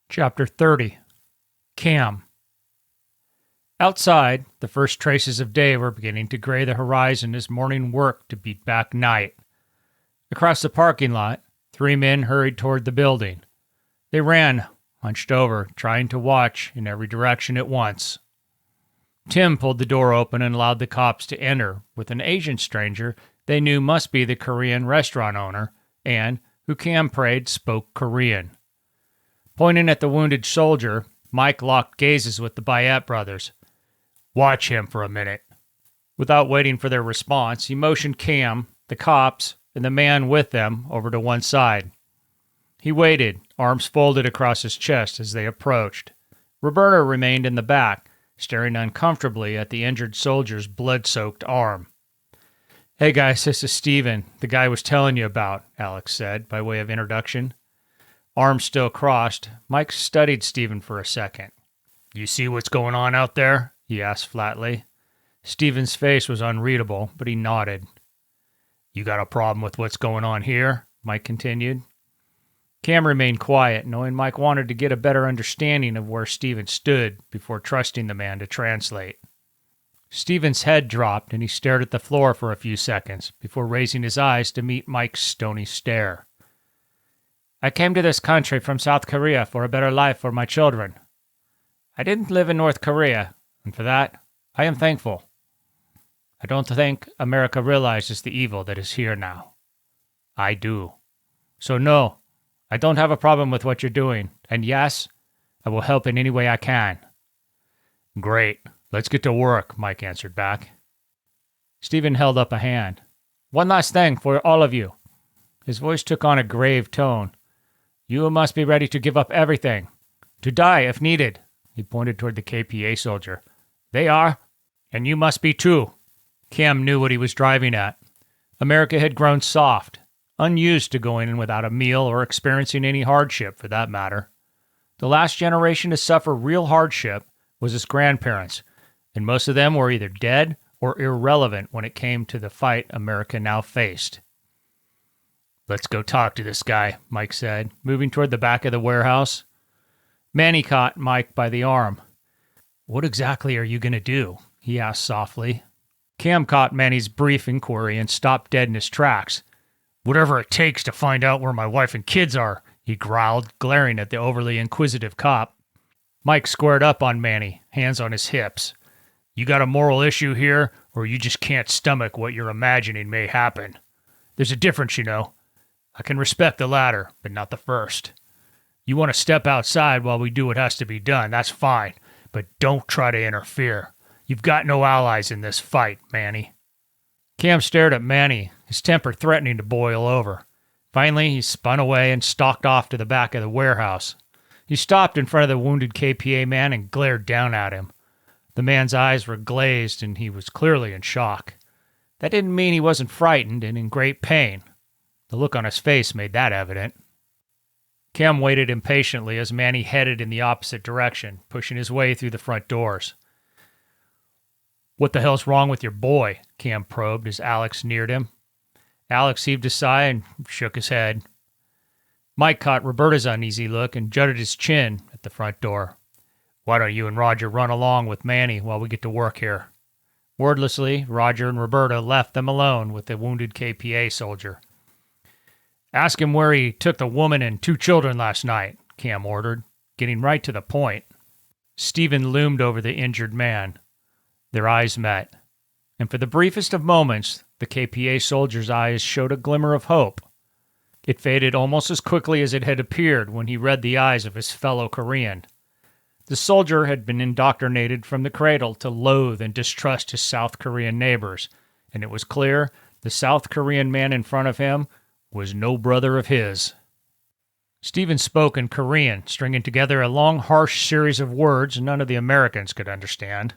Chapter 30. Cam. Outside, the first traces of day were beginning to gray the horizon as morning worked to beat back night. Across the parking lot, 3 men hurried toward the building. They ran, hunched over, trying to watch in every direction at once. Tim pulled the door open and allowed the cops to enter with an Asian stranger they knew must be the Korean restaurant owner and, who Cam prayed, spoke Korean. Pointing at the wounded soldier, Mike locked gazes with the Bayat brothers. "Watch him for a minute." Without waiting for their response, he motioned Cam, the cops, and the man with them over to one side. He waited, arms folded across his chest as they approached. Roberta remained in the back, staring uncomfortably at the injured soldier's blood-soaked arm. "Hey guys, this is Steven, the guy I was telling you about," Alex said, by way of introduction. Arms still crossed, Mike studied Steven for a second. "You see what's going on out there?" he asked flatly. Steven's face was unreadable, but he nodded. "You got a problem with what's going on here?" Mike continued. Cam remained quiet, knowing Mike wanted to get a better understanding of where Steven stood before trusting the man to translate. Steven's head dropped, and he stared at the floor for a few seconds before raising his eyes to meet Mike's stony stare. "I came to this country from South Korea for a better life for my children. I didn't live in North Korea, and for that, I am thankful. I don't think America realizes the evil that is here now. I do. So no, I don't have a problem with what you're doing, and yes, I will help in any way I can." "Great. Let's get to work," Mike answered back. Steven held up a hand. "One last thing for all of you." His voice took on a grave tone. "You must be ready to give up everything. To die if needed." He pointed toward the KPA soldier. "They are, and you must be too." Cam knew what he was driving at. America had grown soft, unused to going in without a meal or experiencing any hardship, for that matter. The last generation to suffer real hardship was his grandparents, and most of them were either dead or irrelevant when it came to the fight America now faced. "Let's go talk to this guy," Mike said, moving toward the back of the warehouse. Manny caught Mike by the arm. "What exactly are you going to do?" he asked softly. Cam caught Manny's brief inquiry and stopped dead in his tracks. "Whatever it takes to find out where my wife and kids are," he growled, glaring at the overly inquisitive cop. Mike squared up on Manny, hands on his hips. "You got a moral issue here, or you just can't stomach what you're imagining may happen? There's a difference, you know. I can respect the latter, but not the first. You want to step outside while we do what has to be done, that's fine, but don't try to interfere. You've got no allies in this fight, Manny." Cam stared at Manny, his temper threatening to boil over. Finally, he spun away and stalked off to the back of the warehouse. He stopped in front of the wounded KPA man and glared down at him. The man's eyes were glazed, and he was clearly in shock. That didn't mean he wasn't frightened and in great pain. The look on his face made that evident. Cam waited impatiently as Manny headed in the opposite direction, pushing his way through the front doors. "What the hell's wrong with your boy?" Cam probed as Alex neared him. Alex heaved a sigh and shook his head. Mike caught Roberta's uneasy look and jutted his chin at the front door. "Why don't you and Roger run along with Manny while we get to work here?" Wordlessly, Roger and Roberta left them alone with the wounded KPA soldier. "Ask him where he took the woman and 2 children last night," Cam ordered, getting right to the point. Steven loomed over the injured man. Their eyes met, and for the briefest of moments, the KPA soldier's eyes showed a glimmer of hope. It faded almost as quickly as it had appeared when he read the eyes of his fellow Korean. The soldier had been indoctrinated from the cradle to loathe and distrust his South Korean neighbors, and it was clear the South Korean man in front of him was no brother of his. Steven spoke in Korean, stringing together a long, harsh series of words none of the Americans could understand.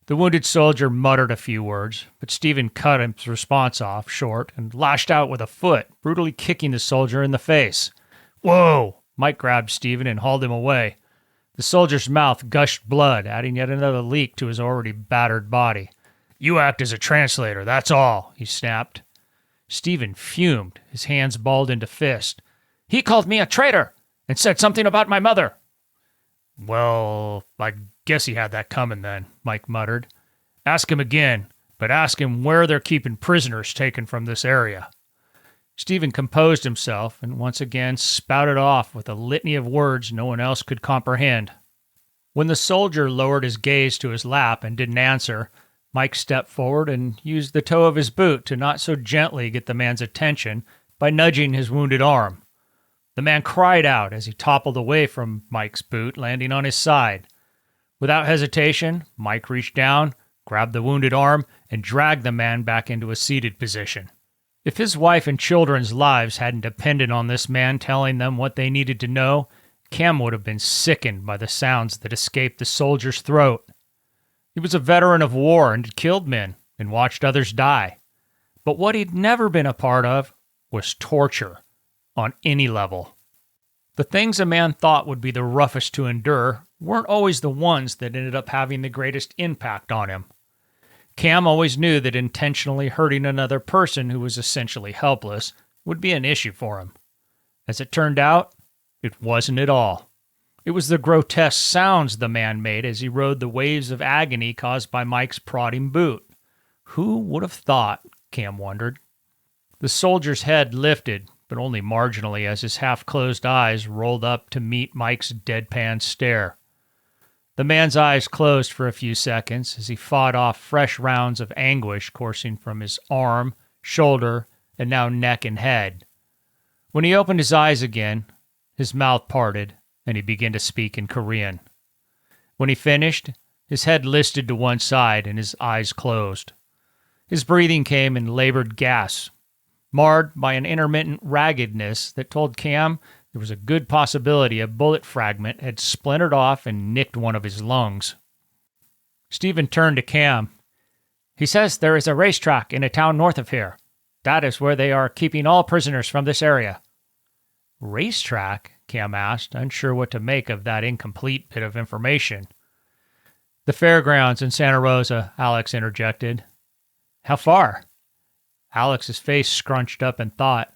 The wounded soldier muttered a few words, but Steven cut his response off short and lashed out with a foot, brutally kicking the soldier in the face. "Whoa!" Mike grabbed Steven and hauled him away. The soldier's mouth gushed blood, adding yet another leak to his already battered body. "You act as a translator, that's all," he snapped. Steven fumed, his hands balled into fists. "He called me a traitor and said something about my mother," Well, I guess he had that coming then, Mike muttered. Ask him again, but ask him where they're keeping prisoners taken from this area. Stephen composed himself and once again spouted off with a litany of words no one else could comprehend. When the soldier lowered his gaze to his lap and didn't answer, Mike stepped forward and used the toe of his boot to not so gently get the man's attention by nudging his wounded arm. The man cried out as he toppled away from Mike's boot, landing on his side. Without hesitation, Mike reached down, grabbed the wounded arm, and dragged the man back into a seated position. If his wife and children's lives hadn't depended on this man telling them what they needed to know, Cam would have been sickened by the sounds that escaped the soldier's throat. He was a veteran of war and had killed men and watched others die. But what he'd never been a part of was torture, on any level. The things a man thought would be the roughest to endure weren't always the ones that ended up having the greatest impact on him. Cam always knew that intentionally hurting another person who was essentially helpless would be an issue for him. As it turned out, it wasn't at all. It was the grotesque sounds the man made as he rode the waves of agony caused by Mike's prodding boot. Who would have thought, Cam wondered. The soldier's head lifted, but only marginally as his half-closed eyes rolled up to meet Mike's deadpan stare. The man's eyes closed for a few seconds as he fought off fresh rounds of anguish coursing from his arm, shoulder, and now neck and head. When he opened his eyes again, his mouth parted, and he began to speak in Korean. When he finished, his head listed to one side and his eyes closed. His breathing came in labored gasps, marred by an intermittent raggedness that told Cam there was a good possibility a bullet fragment had splintered off and nicked one of his lungs. Stephen turned to Cam. He says there is a racetrack in a town north of here. That is where they are keeping all prisoners from this area. Racetrack? Cam asked, unsure what to make of that incomplete bit of information. The fairgrounds in Santa Rosa, Alex interjected. How far? Alex's face scrunched up in thought.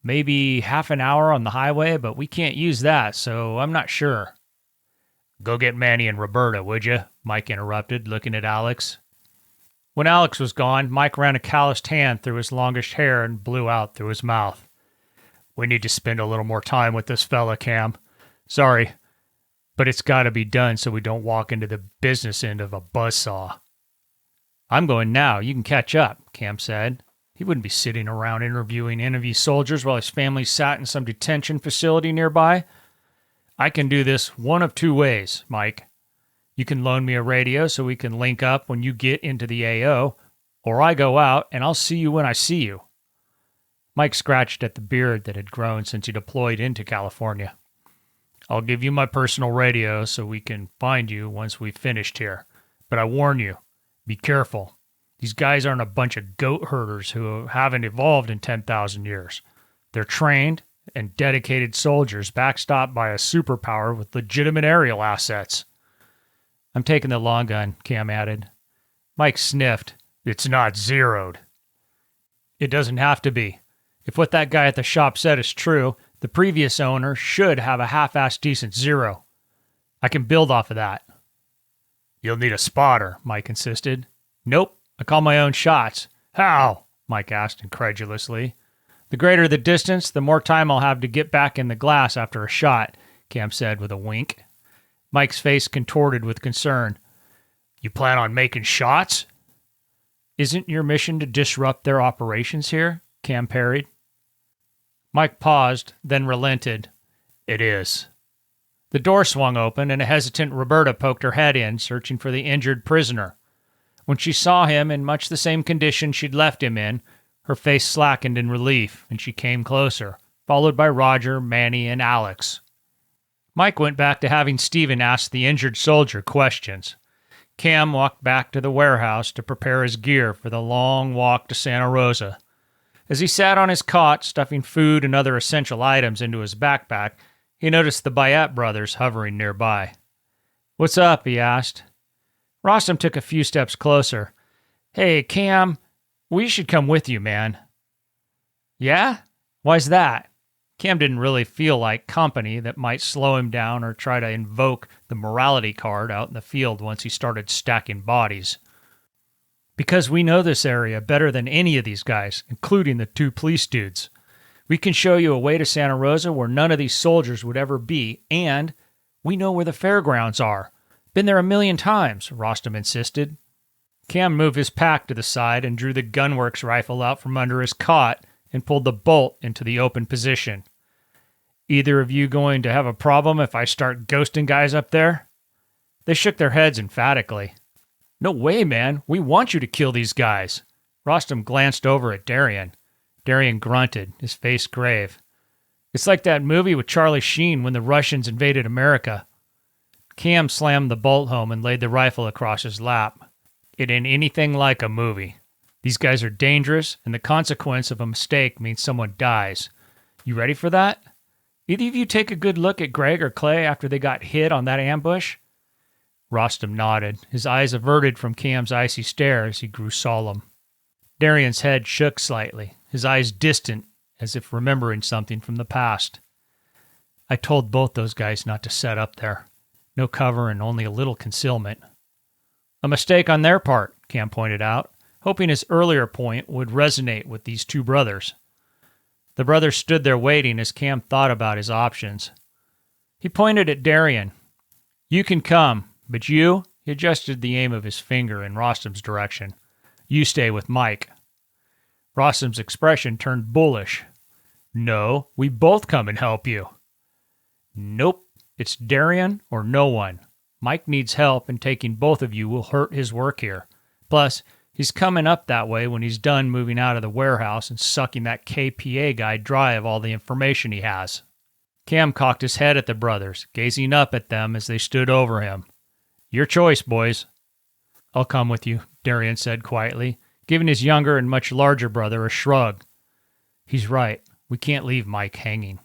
Maybe half an hour on the highway, but we can't use that, so I'm not sure. Go get Manny and Roberta, would you? Mike interrupted, looking at Alex. When Alex was gone, Mike ran a calloused hand through his longish hair and blew out through his mouth. We need to spend a little more time with this fella, Cam. Sorry, but it's got to be done so we don't walk into the business end of a buzzsaw. I'm going now. You can catch up, Cam said. He wouldn't be sitting around interviewing enemy soldiers while his family sat in some detention facility nearby. I can do this one of two ways, Mike. You can loan me a radio so we can link up when you get into the AO, or I go out and I'll see you when I see you. Mike scratched at the beard that had grown since he deployed into California. I'll give you my personal radio so we can find you once we've finished here. But I warn you, be careful. These guys aren't a bunch of goat herders who haven't evolved in 10,000 years. They're trained and dedicated soldiers backstopped by a superpower with legitimate aerial assets. I'm taking the long gun, Cam added. Mike sniffed. It's not zeroed. It doesn't have to be. If what that guy at the shop said is true, the previous owner should have a half-assed decent zero. I can build off of that. You'll need a spotter, Mike insisted. Nope, I call my own shots. How? Mike asked incredulously. The greater the distance, the more time I'll have to get back in the glass after a shot, Cam said with a wink. Mike's face contorted with concern. You plan on making shots? Isn't your mission to disrupt their operations here? Cam parried. Mike paused, then relented. It is. The door swung open, and a hesitant Roberta poked her head in, searching for the injured prisoner. When she saw him in much the same condition she'd left him in, her face slackened in relief, and she came closer, followed by Roger, Manny, and Alex. Mike went back to having Stephen ask the injured soldier questions. Cam walked back to the warehouse to prepare his gear for the long walk to Santa Rosa. As he sat on his cot, stuffing food and other essential items into his backpack, he noticed the Bayat brothers hovering nearby. What's up? He asked. Rostam took a few steps closer. Hey, Cam, we should come with you, man. Yeah? Why's that? Cam didn't really feel like company that might slow him down or try to invoke the morality card out in the field once he started stacking bodies. Because we know this area better than any of these guys, including the 2 police dudes. We can show you a way to Santa Rosa where none of these soldiers would ever be, and we know where the fairgrounds are. Been there 1,000,000 times, Rostam insisted. Cam moved his pack to the side and drew the gunworks rifle out from under his cot and pulled the bolt into the open position. Either of you going to have a problem if I start ghosting guys up there? They shook their heads emphatically. No way, man. We want you to kill these guys. Rostam glanced over at Darian. Darian grunted, his face grave. It's like that movie with Charlie Sheen when the Russians invaded America. Cam slammed the bolt home and laid the rifle across his lap. It ain't anything like a movie. These guys are dangerous, and the consequence of a mistake means someone dies. You ready for that? Either of you take a good look at Greg or Clay after they got hit on that ambush? Rostam nodded, his eyes averted from Cam's icy stare as he grew solemn. Darian's head shook slightly, his eyes distant, as if remembering something from the past. I told both those guys not to set up there. No cover and only a little concealment. A mistake on their part, Cam pointed out, hoping his earlier point would resonate with these 2 brothers. The brothers stood there waiting as Cam thought about his options. He pointed at Darian. You can come. But you, he adjusted the aim of his finger in Rostam's direction. You stay with Mike. Rostam's expression turned bullish. No, we both come and help you. Nope, it's Darian or no one. Mike needs help, and taking both of you will hurt his work here. Plus, he's coming up that way when he's done moving out of the warehouse and sucking that KPA guy dry of all the information he has. Cam cocked his head at the brothers, gazing up at them as they stood over him. Your choice, boys. I'll come with you, Darian said quietly, giving his younger and much larger brother a shrug. He's right. We can't leave Mike hanging.